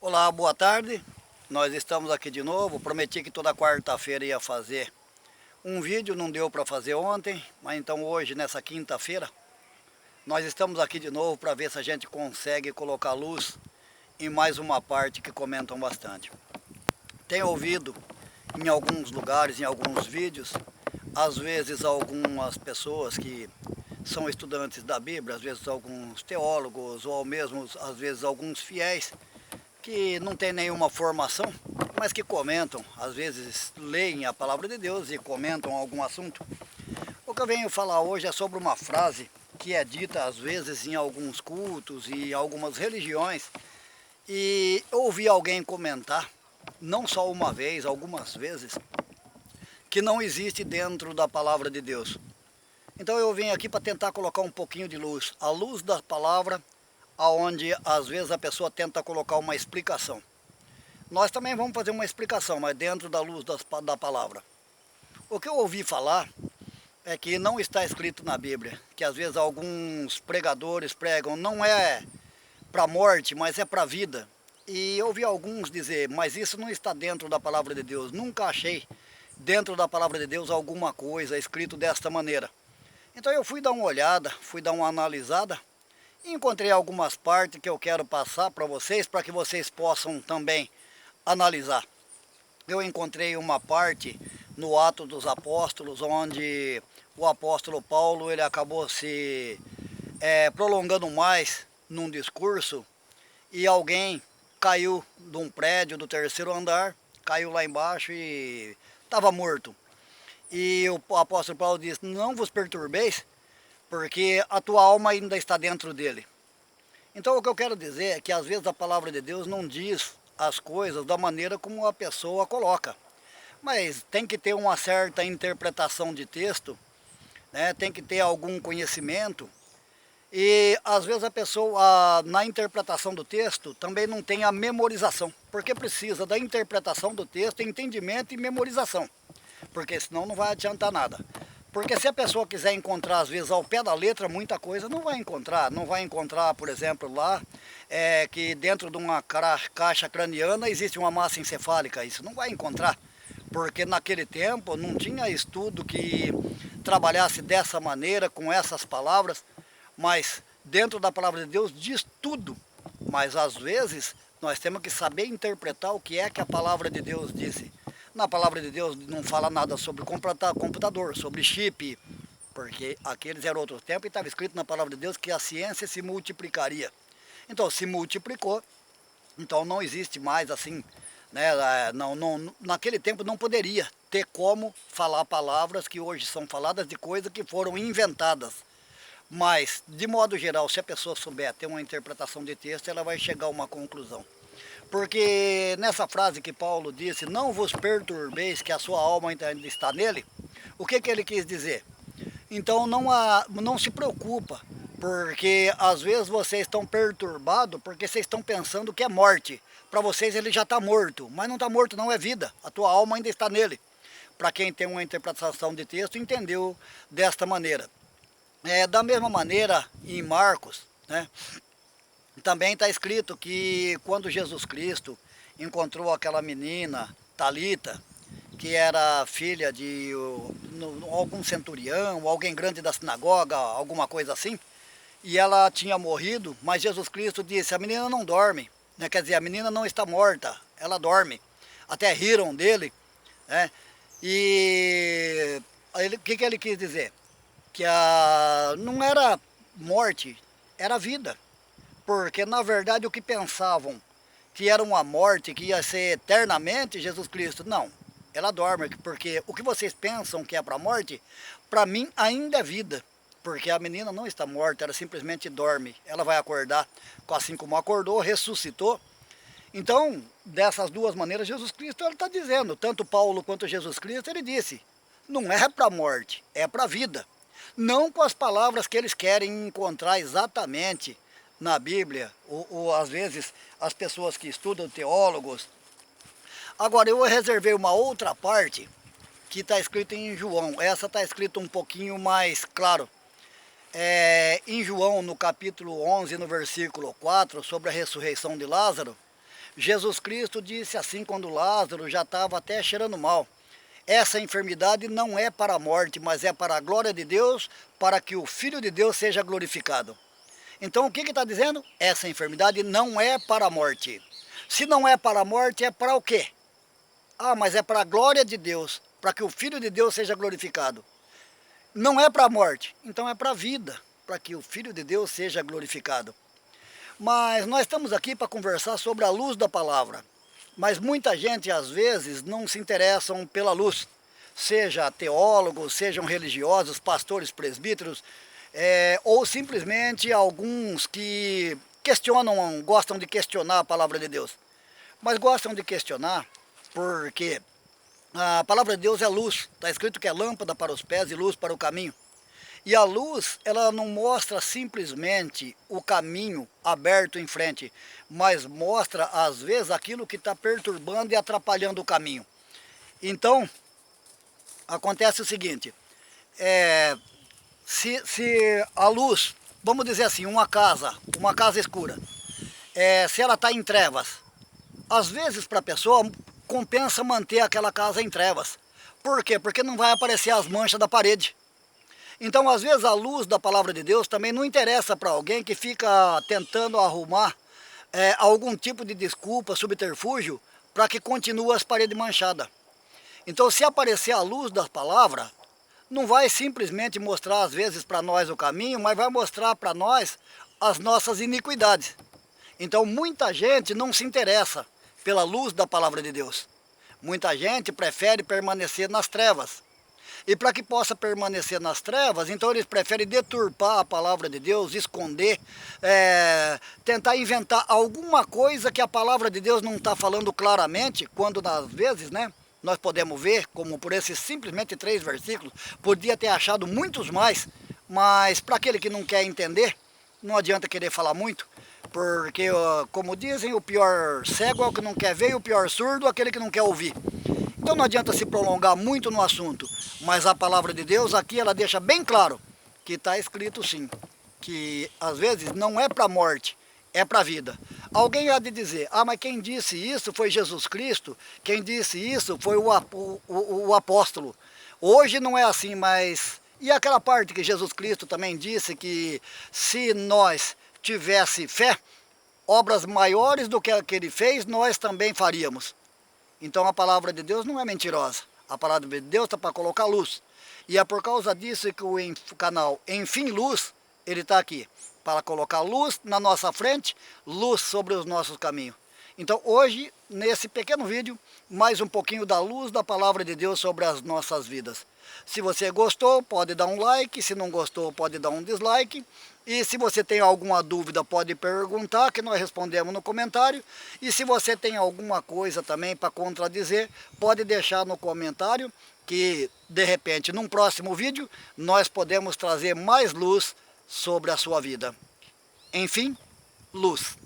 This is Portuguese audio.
Olá, boa tarde. Nós estamos aqui de novo. Prometi que toda quarta-feira ia fazer um vídeo, não deu para fazer ontem, mas então hoje, nessa quinta-feira, nós estamos aqui de novo para ver se a gente consegue colocar luz em mais uma parte que comentam bastante. Tenho ouvido em alguns lugares, em alguns vídeos, às vezes algumas pessoas que são estudantes da Bíblia, às vezes alguns teólogos ou mesmo às vezes alguns fiéis que não tem nenhuma formação, mas que comentam, às vezes leem a palavra de Deus e comentam algum assunto. O que eu venho falar hoje é sobre uma frase que é dita às vezes em alguns cultos e algumas religiões, e eu ouvi alguém comentar, não só uma vez, algumas vezes, que não existe dentro da palavra de Deus. Então eu vim aqui para tentar colocar um pouquinho de luz, a luz da palavra, aonde às vezes a pessoa tenta colocar uma explicação. Nós também vamos fazer uma explicação, mas dentro da luz da palavra. O que eu ouvi falar é que não está escrito na Bíblia, que às vezes alguns pregadores pregam, não é para a morte, mas é para a vida. E eu ouvi alguns dizer, mas isso não está dentro da palavra de Deus. Nunca achei dentro da palavra de Deus alguma coisa escrito desta maneira. Então eu fui dar uma olhada, fui dar uma analisada, e encontrei algumas partes que eu quero passar para que vocês possam também analisar. Eu encontrei uma parte no Atos dos Apóstolos, onde o apóstolo Paulo ele acabou se prolongando mais num discurso, e alguém caiu de um prédio do terceiro andar, caiu lá embaixo e estava morto. E o apóstolo Paulo disse, não vos perturbeis, porque a tua alma ainda está dentro dele. Então o que eu quero dizer é que às vezes a palavra de Deus não diz as coisas da maneira como a pessoa coloca. Mas tem que ter uma certa interpretação de texto, né? Tem que ter algum conhecimento. E às vezes a pessoa, na interpretação do texto, também não tem a memorização. Porque precisa da interpretação do texto, entendimento e memorização. Porque senão não vai adiantar nada. Porque se a pessoa quiser encontrar, às vezes, ao pé da letra, muita coisa, não vai encontrar. Não vai encontrar, por exemplo, lá, que dentro de uma caixa craniana existe uma massa encefálica. Isso não vai encontrar. Porque naquele tempo não tinha estudo que trabalhasse dessa maneira, com essas palavras. Mas dentro da palavra de Deus diz tudo. Mas às vezes nós temos que saber interpretar o que é que a palavra de Deus disse. Na palavra de Deus não fala nada sobre computador, sobre chip, porque aqueles eram outro tempo e estava escrito na palavra de Deus que a ciência se multiplicaria. Então se multiplicou, então não existe mais assim, né? Naquele tempo não poderia ter como falar palavras que hoje são faladas de coisas que foram inventadas. Mas, de modo geral, se a pessoa souber ter uma interpretação de texto, ela vai chegar a uma conclusão. Porque nessa frase que Paulo disse, não vos perturbeis que a sua alma ainda está nele, o que ele quis dizer? Então não se preocupa, porque às vezes vocês estão perturbados porque vocês estão pensando que é morte. Para vocês ele já está morto, mas não está morto, não é vida, a tua alma ainda está nele. Para quem tem uma interpretação de texto, entendeu desta maneira. Da mesma maneira, em Marcos, né? Também está escrito que quando Jesus Cristo encontrou aquela menina, Talita, que era filha de algum centurião, alguém grande da sinagoga, alguma coisa assim, e ela tinha morrido, mas Jesus Cristo disse, a menina não dorme, né? Quer dizer, a menina não está morta, ela dorme. Até riram dele, né? E o que ele quis dizer? Que não era morte, era vida. Porque na verdade o que pensavam que era uma morte, que ia ser eternamente Jesus Cristo, não, ela dorme, porque o que vocês pensam que é para a morte, para mim ainda é vida, porque a menina não está morta, ela simplesmente dorme, ela vai acordar, assim como acordou, ressuscitou. Então, dessas duas maneiras, Jesus Cristo ele está dizendo, tanto Paulo quanto Jesus Cristo, ele disse, não é para a morte, é para a vida. Não com as palavras que eles querem encontrar exatamente na Bíblia, ou às vezes as pessoas que estudam teólogos. Agora eu reservei uma outra parte que está escrita em João. Essa está escrita um pouquinho mais claro. Em João, no capítulo 11, no versículo 4, sobre a ressurreição de Lázaro, Jesus Cristo disse assim quando Lázaro já estava até cheirando mal. Essa enfermidade não é para a morte, mas é para a glória de Deus, para que o Filho de Deus seja glorificado. Então o que está dizendo? Essa enfermidade não é para a morte. Se não é para a morte, é para o quê? Ah, mas é para a glória de Deus, para que o Filho de Deus seja glorificado. Não é para a morte, então é para a vida, para que o Filho de Deus seja glorificado. Mas nós estamos aqui para conversar sobre a luz da palavra. Mas muita gente, às vezes, não se interessam pela luz. Seja teólogos, sejam religiosos, pastores, presbíteros, ou simplesmente alguns que questionam, gostam de questionar a palavra de Deus. Mas gostam de questionar porque a palavra de Deus é luz. Está escrito que é lâmpada para os pés e luz para o caminho. E a luz, ela não mostra simplesmente o caminho aberto em frente, mas mostra, às vezes, aquilo que está perturbando e atrapalhando o caminho. Então, acontece o seguinte, se a luz, vamos dizer assim, uma casa escura, se ela está em trevas, às vezes para a pessoa compensa manter aquela casa em trevas. Por quê? Porque não vai aparecer as manchas da parede. Então, às vezes, a luz da palavra de Deus também não interessa para alguém que fica tentando arrumar algum tipo de desculpa, subterfúgio, para que continue as paredes manchadas. Então, se aparecer a luz da palavra, não vai simplesmente mostrar, às vezes, para nós o caminho, mas vai mostrar para nós as nossas iniquidades. Então, muita gente não se interessa pela luz da palavra de Deus. Muita gente prefere permanecer nas trevas. E para que possa permanecer nas trevas, então eles preferem deturpar a palavra de Deus, esconder, tentar inventar alguma coisa que a palavra de Deus não está falando claramente, quando às vezes, nós podemos ver, como por esses simplesmente 3 versículos, podia ter achado muitos mais, mas para aquele que não quer entender, não adianta querer falar muito, porque, como dizem, o pior cego é o que não quer ver e o pior surdo é aquele que não quer ouvir. Então não adianta se prolongar muito no assunto, mas a palavra de Deus aqui ela deixa bem claro que está escrito sim, que às vezes não é para a morte, é para a vida. Alguém há de dizer, mas quem disse isso foi Jesus Cristo, quem disse isso foi o apóstolo. Hoje não é assim, mas... E aquela parte que Jesus Cristo também disse que se nós tivesse fé, obras maiores do que a que ele fez, nós também faríamos. Então a palavra de Deus não é mentirosa. A palavra de Deus está para colocar luz. E é por causa disso que o canal Enfim Luz, ele está aqui. Para colocar luz na nossa frente, luz sobre os nossos caminhos. Então hoje, nesse pequeno vídeo, mais um pouquinho da luz da palavra de Deus sobre as nossas vidas. Se você gostou, pode dar um like. Se não gostou, pode dar um dislike. E se você tem alguma dúvida, pode perguntar, que nós respondemos no comentário. E se você tem alguma coisa também para contradizer, pode deixar no comentário, que de repente, num próximo vídeo, nós podemos trazer mais luz sobre a sua vida. Enfim, luz.